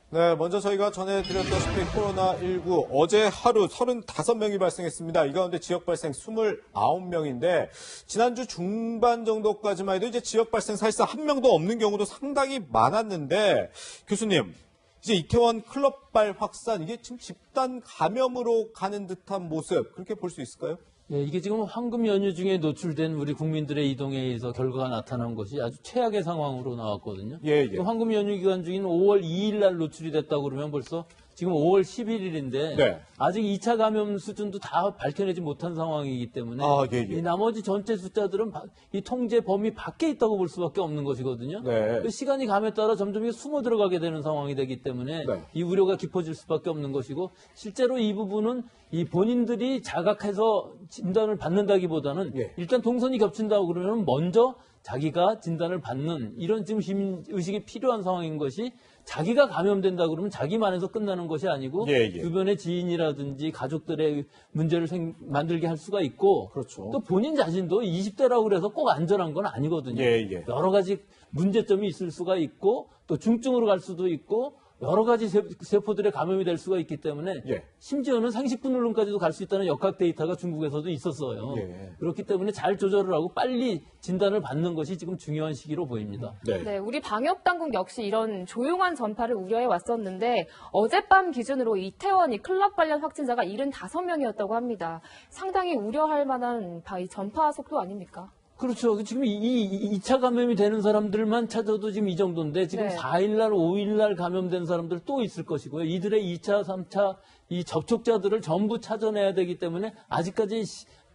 네, 먼저 저희가 전해드렸다시피 코로나19 어제 하루 35명이 발생했습니다. 이 가운데 지역 발생 29명인데 지난주 중반 정도까지만 해도 이제 지역 발생 사실상 한 명도 없는 경우도 상당히 많았는데 교수님, 이제 이태원 클럽발 확산 이게 지금 집단 감염으로 가는 듯한 모습 그렇게 볼 수 있을까요? 예, 이게 지금 황금 연휴 중에 노출된 우리 국민들의 이동에 의해서 결과가 나타난 것이 아주 최악의 상황으로 나왔거든요. 예. 그 황금 연휴 기간 중인 5월 2일 날 노출이 됐다고 그러면 벌써 지금 5월 11일인데 네. 아직 2차 감염 수준도 다 밝혀내지 못한 상황이기 때문에 예. 이 나머지 전체 숫자들은 이 통제 범위 밖에 있다고 볼 수밖에 없는 것이거든요. 네. 그 시간이 감에 따라 점점 이게 숨어 들어가게 되는 상황이 되기 때문에 네. 이 우려가 깊어질 수밖에 없는 것이고 실제로 이 부분은 이 본인들이 자각해서 진단을 받는다기보다는 예. 일단 동선이 겹친다고 그러면 먼저 자기가 진단을 받는 이런 지금 시민의식이 필요한 상황인 것이 자기가 감염된다 그러면 자기만에서 끝나는 것이 아니고 예. 주변의 지인이라든지 가족들의 문제를 만들게 할 수가 있고 그렇죠. 또 본인 자신도 20대라고 그래서 꼭 안전한 건 아니거든요. 예. 여러 가지 문제점이 있을 수가 있고 또 중증으로 갈 수도 있고 여러 가지 세포들의 감염이 될 수가 있기 때문에 예. 심지어는 생식분열론까지도 갈 수 있다는 역학 데이터가 중국에서도 있었어요. 예. 그렇기 때문에 잘 조절을 하고 빨리 진단을 받는 것이 지금 중요한 시기로 보입니다. 네. 우리 방역당국 역시 이런 조용한 전파를 우려해 왔었는데 어젯밤 기준으로 이태원이 클럽 관련 확진자가 75명이었다고 합니다. 상당히 우려할 만한 이 전파 속도 아닙니까? 그렇죠. 지금 이 2차 감염이 되는 사람들만 찾아도 지금 이 정도인데 지금 네. 4일날, 5일날 감염된 사람들 또 있을 것이고요. 이들의 2차, 3차 이 접촉자들을 전부 찾아내야 되기 때문에 아직까지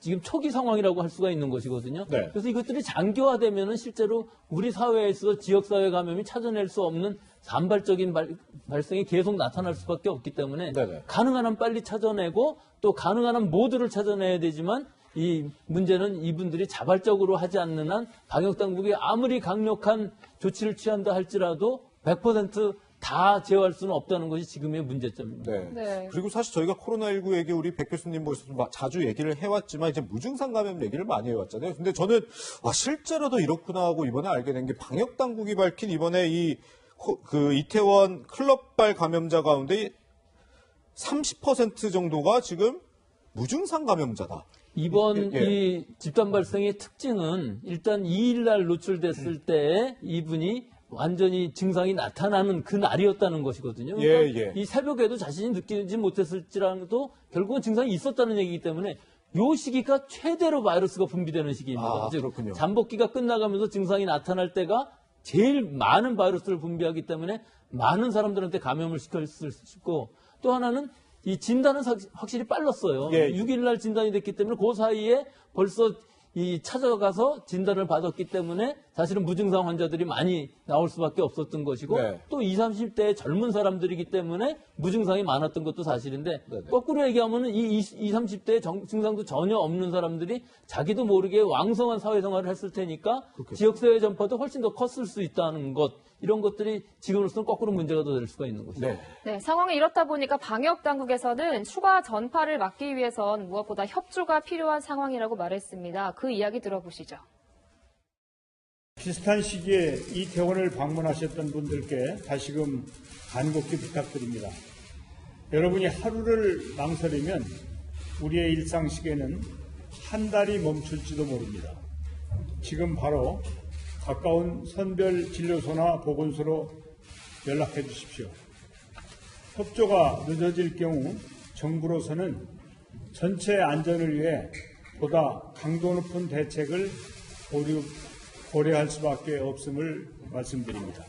지금 초기 상황이라고 할 수가 있는 것이거든요. 네. 그래서 이것들이 장기화되면은 실제로 우리 사회에서 지역사회 감염이 찾아낼 수 없는 산발적인 발생이 계속 나타날 수밖에 없기 때문에 네네. 가능한 한 빨리 찾아내고 또 가능한 한 모두를 찾아내야 되지만 이 문제는 이분들이 자발적으로 하지 않는 한 방역당국이 아무리 강력한 조치를 취한다 할지라도 100% 다 제어할 수는 없다는 것이 지금의 문제점입니다. 네. 그리고 사실 저희가 코로나19 얘기 우리 백 교수님 모셔서 자주 얘기를 해왔지만 이제 무증상 감염 얘기를 많이 해왔잖아요. 근데 저는 실제로도 이렇구나 하고 이번에 알게 된 게 방역 당국이 밝힌 이번에 그 이태원 클럽발 감염자 가운데 30% 정도가 지금 무증상 감염자다. 이번 예. 이 집단 발생의 특징은 일단 2일 날 노출됐을 때 이분이 완전히 증상이 나타나는 그 날이었다는 것이거든요. 그러니까 예. 이 새벽에도 자신이 느끼지 못했을지라도 결국은 증상이 있었다는 얘기이기 때문에 요 시기가 최대로 바이러스가 분비되는 시기입니다. 즉, 그렇군요. 잠복기가 끝나가면서 증상이 나타날 때가 제일 많은 바이러스를 분비하기 때문에 많은 사람들한테 감염을 시킬 수 있고 또 하나는 이 진단은 확실히 빨랐어요. 예. 6일 날 진단이 됐기 때문에 그 사이에 벌써 이 찾아가서 진단을 받았기 때문에 사실은 무증상 환자들이 많이 나올 수밖에 없었던 것이고 네. 또 20, 30대의 젊은 사람들이기 때문에 무증상이 많았던 것도 사실인데 네네. 거꾸로 얘기하면 이 20, 30대의 증상도 전혀 없는 사람들이 자기도 모르게 왕성한 사회생활을 했을 테니까 지역사회 전파도 훨씬 더 컸을 수 있다는 것 이런 것들이 지금으로서는 거꾸로 문제가 더 될 수가 있는 것이죠. 네, 상황이 이렇다 보니까 방역당국에서는 추가 전파를 막기 위해선 무엇보다 협조가 필요한 상황이라고 말했습니다. 그 이야기 들어보시죠. 비슷한 시기에 이태원을 방문하셨던 분들께 다시금 간곡히 부탁드립니다. 여러분이 하루를 망설이면 우리의 일상 시계는 한 달이 멈출지도 모릅니다. 지금 바로 가까운 선별진료소나 보건소로 연락해 주십시오. 협조가 늦어질 경우 정부로서는 전체 안전을 위해 보다 강도 높은 대책을 고려할 수밖에 없음을 말씀드립니다.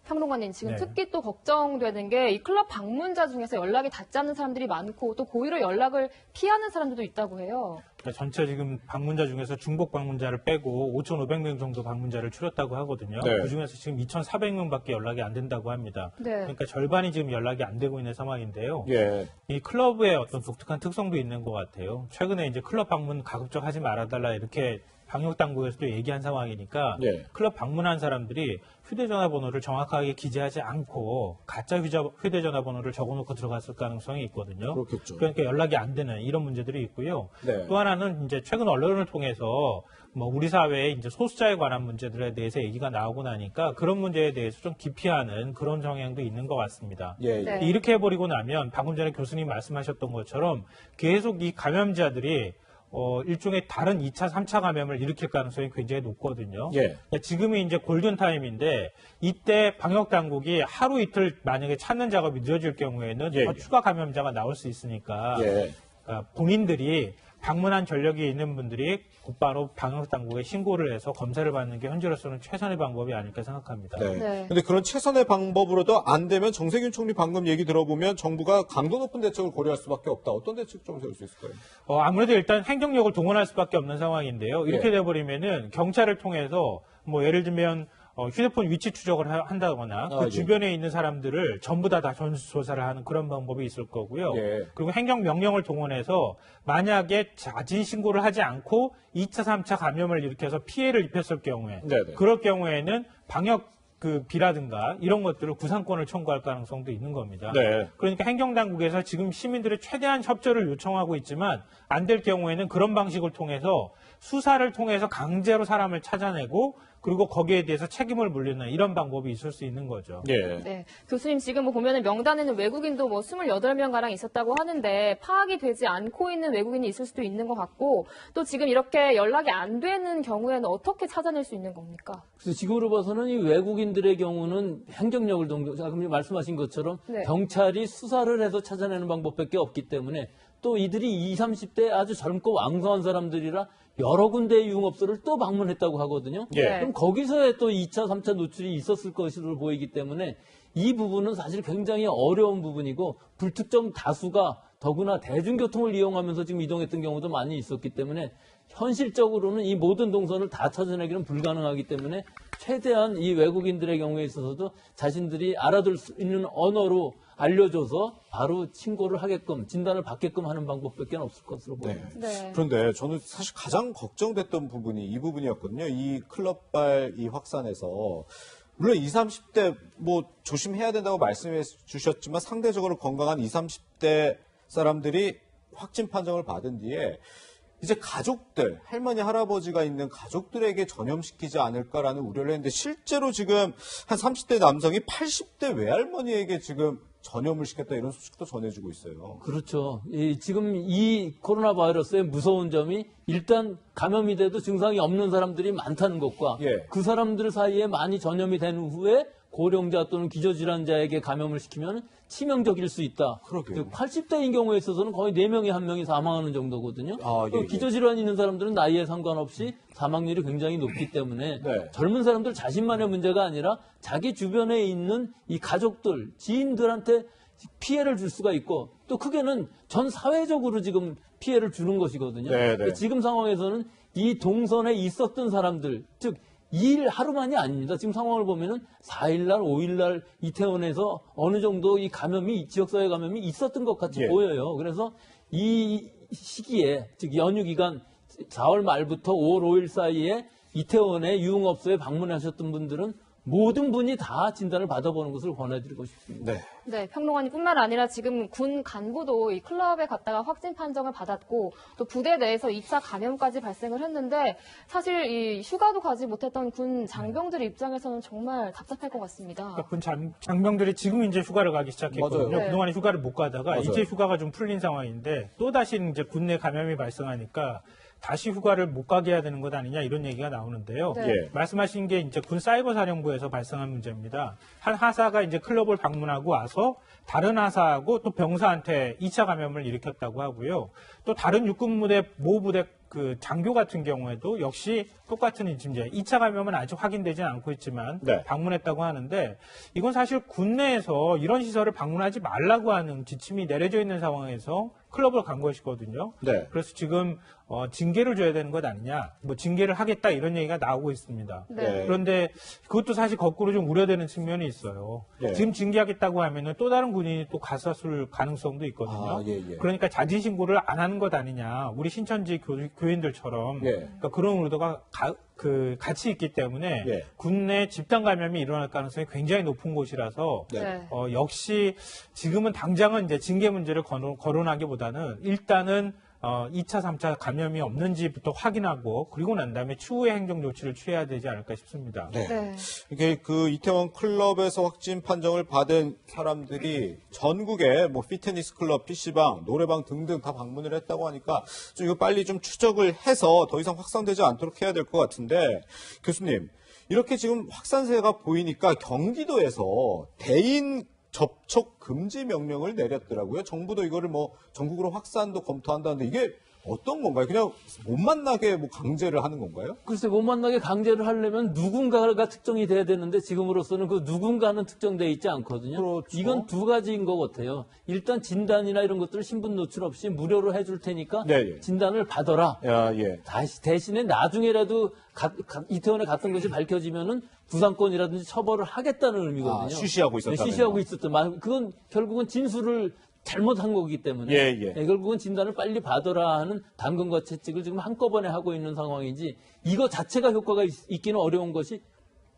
평론가님, 지금 네. 특히 또 걱정되는 게 이 클럽 방문자 중에서 연락이 닿지 않는 사람들이 많고 또 고의로 연락을 피하는 사람들도 있다고 해요. 전체 지금 방문자 중에서 중복 방문자를 빼고 5,500명 정도 방문자를 추렸다고 하거든요. 네. 그중에서 지금 2,400명밖에 연락이 안 된다고 합니다. 네. 그러니까 절반이 지금 연락이 안 되고 있는 상황인데요. 예. 이 클럽의 어떤 독특한 특성도 있는 것 같아요. 최근에 이제 클럽 방문 가급적 하지 말아달라 이렇게 방역 당국에서도 얘기한 상황이니까 예. 클럽 방문한 사람들이 휴대전화 번호를 정확하게 기재하지 않고 가짜 휴대전화 번호를 적어놓고 들어갔을 가능성이 있거든요. 그렇겠죠. 그러니까 연락이 안 되는 이런 문제들이 있고요. 네. 또 하나는 이제 최근 언론을 통해서 뭐 우리 사회의 이제 소수자에 관한 문제들에 대해서 얘기가 나오고 나니까 그런 문제에 대해서 좀 기피하는 그런 성향도 있는 것 같습니다. 예, 예. 네. 이렇게 해버리고 나면 방금 전에 교수님 말씀하셨던 것처럼 계속 이 감염자들이 일종의 다른 2차, 3차 감염을 일으킬 가능성이 굉장히 높거든요. 예. 지금이 이제 골든타임인데 이때 방역 당국이 하루 이틀 만약에 찾는 작업이 늦어질 경우에는 예, 더 예. 추가 감염자가 나올 수 있으니까 예. 본인들이 방문한 전력이 있는 분들이 곧바로 방역 당국에 신고를 해서 검사를 받는 게 현재로서는 최선의 방법이 아닐까 생각합니다. 네. 네. 근데 그런 최선의 방법으로도 안 되면 정세균 총리 방금 얘기 들어보면 정부가 강도 높은 대책을 고려할 수밖에 없다. 어떤 대책 좀 세울 수 있을까요? 아무래도 일단 행정력을 동원할 수밖에 없는 상황인데요. 이렇게 예. 돼버리면은 경찰을 통해서 뭐 예를 들면 휴대폰 위치 추적을 한다거나 그 예. 주변에 있는 사람들을 전부 다 전수조사를 하는 그런 방법이 있을 거고요. 예. 그리고 행정명령을 동원해서 만약에 자진 신고를 하지 않고 2차, 3차 감염을 일으켜서 피해를 입혔을 경우에 네네. 그럴 경우에는 방역 비라든가 이런 것들을 구상권을 청구할 가능성도 있는 겁니다. 네. 그러니까 행정당국에서 지금 시민들의 최대한 협조를 요청하고 있지만 안 될 경우에는 그런 방식을 통해서 수사를 통해서 강제로 사람을 찾아내고 그리고 거기에 대해서 책임을 물리는 이런 방법이 있을 수 있는 거죠. 예. 네. 교수님 지금 뭐 보면은 명단에는 외국인도 뭐 28명가량 있었다고 하는데 파악이 되지 않고 있는 외국인이 있을 수도 있는 것 같고 또 지금 이렇게 연락이 안 되는 경우에는 어떻게 찾아낼 수 있는 겁니까? 그래서 지금으로 봐서는 이 외국인들의 경우는 행정력을 아까 말씀하신 것처럼 네. 경찰이 수사를 해서 찾아내는 방법밖에 없기 때문에 또 이들이 20, 30대 아주 젊고 왕성한 사람들이라 여러 군데의 유흥업소를 또 방문했다고 하거든요. 예. 네. 그럼 거기서의 또 2차, 3차 노출이 있었을 것으로 보이기 때문에 이 부분은 사실 굉장히 어려운 부분이고 불특정 다수가 더구나 대중교통을 이용하면서 지금 이동했던 경우도 많이 있었기 때문에 현실적으로는 이 모든 동선을 다 찾아내기는 불가능하기 때문에 최대한 이 외국인들의 경우에 있어서도 자신들이 알아들 수 있는 언어로 알려줘서 바로 신고를 하게끔 진단을 받게끔 하는 방법밖에 없을 것으로 보입니다. 네. 그런데 저는 사실 가장 걱정됐던 부분이 이 부분이었거든요. 이 클럽발 이 확산에서 물론 20, 30대 뭐 조심해야 된다고 말씀해 주셨지만 상대적으로 건강한 20, 30대 사람들이 확진 판정을 받은 뒤에 이제 가족들, 할머니, 할아버지가 있는 가족들에게 전염시키지 않을까라는 우려를 했는데 실제로 지금 한 30대 남성이 80대 외할머니에게 지금 전염을 시켰다 이런 소식도 전해지고 있어요. 그렇죠. 지금 이 코로나 바이러스의 무서운 점이 일단 감염이 돼도 증상이 없는 사람들이 많다는 것과 예. 그 사람들 사이에 많이 전염이 된 후에 고령자 또는 기저질환자에게 감염을 시키면 치명적일 수 있다. 그러게요. 80대인 경우에 있어서는 거의 4명에 1명이 사망하는 정도거든요. 아, 예, 또 예. 기저질환이 있는 사람들은 나이에 상관없이 사망률이 굉장히 높기 때문에 네. 젊은 사람들 자신만의 문제가 아니라 자기 주변에 있는 이 가족들, 지인들한테 피해를 줄 수가 있고 또 크게는 전 사회적으로 지금 피해를 주는 것이거든요. 네, 네. 지금 상황에서는 이 동선에 있었던 사람들, 즉 2일 하루만이 아닙니다. 지금 상황을 보면은 4일날, 5일날 이태원에서 어느 정도 이 감염이, 지역사회 감염이 있었던 것 같이 예. 보여요. 그래서 이 시기에, 즉 연휴 기간 4월 말부터 5월 5일 사이에 이태원의 유흥업소에 방문하셨던 분들은 모든 분이 다 진단을 받아보는 것을 권해드리고 싶습니다. 네. 네, 평론가님뿐만 아니라 지금 군 간부도 이 클럽에 갔다가 확진 판정을 받았고 또 부대 내에서 2차 감염까지 발생을 했는데 사실 이 휴가도 가지 못했던 군 장병들 입장에서는 정말 답답할 것 같습니다. 그러니까 군 장병들이 지금 이제 휴가를 가기 시작했거든요. 맞아요. 네. 그동안에 휴가를 못 가다가 맞아요. 이제 휴가가 좀 풀린 상황인데 또다시 이제 군내 감염이 발생하니까 다시 휴가를 못 가게 해야 되는 것 아니냐 이런 얘기가 나오는데요. 네. 예. 말씀하신 게 이제 군 사이버 사령부에서 발생한 문제입니다. 한 하사가 이제 클럽을 방문하고 와서 다른 하사하고 또 병사한테 2차 감염을 일으켰다고 하고요. 또 다른 육군부대 모부대 그 장교 같은 경우에도 역시 똑같은 문제. 2차 감염은 아직 확인되지는 않고 있지만 네. 방문했다고 하는데 이건 사실 군내에서 이런 시설을 방문하지 말라고 하는 지침이 내려져 있는 상황에서 클럽을 간 것이거든요. 네. 그래서 지금 징계를 줘야 되는 것 아니냐, 뭐 징계를 하겠다 이런 얘기가 나오고 있습니다. 네. 그런데 그것도 사실 거꾸로 좀 우려되는 측면이 있어요. 네. 지금 징계하겠다고 하면은 또 다른 군인이 또 가서쓸 가능성도 있거든요. 아, 예, 예. 그러니까 자진 신고를 안 하는 것 아니냐, 우리 신천지 교인들처럼 예. 그러니까 그런 의도가 같이 있기 때문에 예. 군내 집단 감염이 일어날 가능성이 굉장히 높은 곳이라서 네. 역시 지금은 당장은 이제 징계 문제를 거론하기보다는 일단은 2차, 3차 감염이 없는지부터 확인하고 그리고 난 다음에 추후의 행정 조치를 취해야 되지 않을까 싶습니다. 네. 네. 이게 그 이태원 클럽에서 확진 판정을 받은 사람들이 전국에 뭐 피트니스 클럽, PC방, 노래방 등등 다 방문을 했다고 하니까 좀 이거 빨리 좀 추적을 해서 더 이상 확산되지 않도록 해야 될 것 같은데 교수님, 이렇게 지금 확산세가 보이니까 경기도에서 대인 접촉 금지 명령을 내렸더라고요. 정부도 이거를 뭐 전국으로 확산도 검토한다는데 이게 어떤 건가요? 그냥 못 만나게 뭐 강제를 하는 건가요? 글쎄 못 만나게 강제를 하려면 누군가가 특정이 돼야 되는데 지금으로서는 그 누군가는 특정돼 있지 않거든요. 그렇죠. 이건 두 가지인 것 같아요. 일단 진단이나 이런 것들을 신분 노출 없이 무료로 해줄 테니까 네, 예. 진단을 받아라. 야, 예. 대신에 나중에라도 이태원에 갔던 것이 밝혀지면은 부상권이라든지 처벌을 하겠다는 의미거든요. 아, 쉬쉬하고 있었다는 쉬쉬하고 거. 있었던. 그건 결국은 진술을 잘못한 거기 때문에 예, 예. 결국은 진단을 빨리 받아라 하는 당근과 채찍을 지금 한꺼번에 하고 있는 상황이지 이거 자체가 효과가 있기는 어려운 것이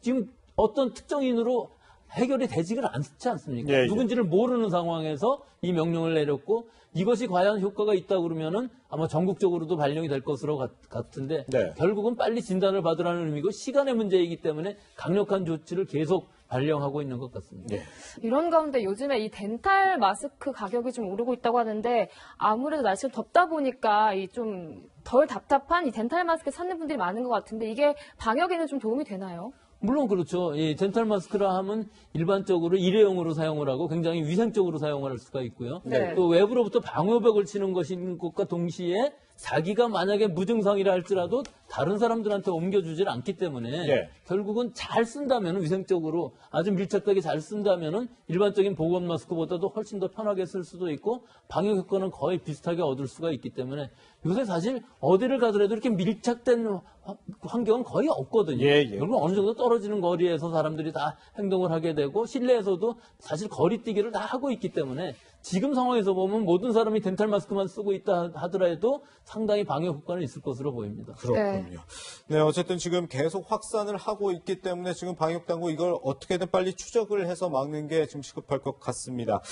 지금 어떤 특정인으로 해결이 되지가 않지 않습니까? 예, 예. 누군지를 모르는 상황에서 이 명령을 내렸고 이것이 과연 효과가 있다 그러면은 아마 전국적으로도 발령이 될 것으로 같은데 네. 결국은 빨리 진단을 받으라는 의미고 시간의 문제이기 때문에 강력한 조치를 계속 발령하고 있는 것 같습니다. 예. 이런 가운데 요즘에 이 덴탈 마스크 가격이 좀 오르고 있다고 하는데 아무래도 날씨가 덥다 보니까 이 좀 덜 답답한 이 덴탈 마스크 찾는 분들이 많은 것 같은데 이게 방역에는 좀 도움이 되나요? 물론 그렇죠. 이 덴탈 마스크라 하면 일반적으로 일회용으로 사용을 하고 굉장히 위생적으로 사용을 할 수가 있고요. 네. 또 외부로부터 방호벽을 치는 것인 것과 동시에 자기가 만약에 무증상이라 할지라도 다른 사람들한테 옮겨주질 않기 때문에 예. 결국은 잘 쓴다면 위생적으로 아주 밀착되게 잘 쓴다면은 일반적인 보건 마스크보다도 훨씬 더 편하게 쓸 수도 있고 방역 효과는 거의 비슷하게 얻을 수가 있기 때문에 요새 사실 어디를 가더라도 이렇게 밀착된 환경은 거의 없거든요. 예, 예. 결국 어느 정도 떨어지는 거리에서 사람들이 다 행동을 하게 되고 실내에서도 사실 거리뛰기를 다 하고 있기 때문에 지금 상황에서 보면 모든 사람이 덴탈 마스크만 쓰고 있다 하더라도 상당히 방역 효과는 있을 것으로 보입니다. 그렇군요. 네, 어쨌든 지금 계속 확산을 하고 있기 때문에 지금 방역당국 이걸 어떻게든 빨리 추적을 해서 막는 게 지금 시급할 것 같습니다.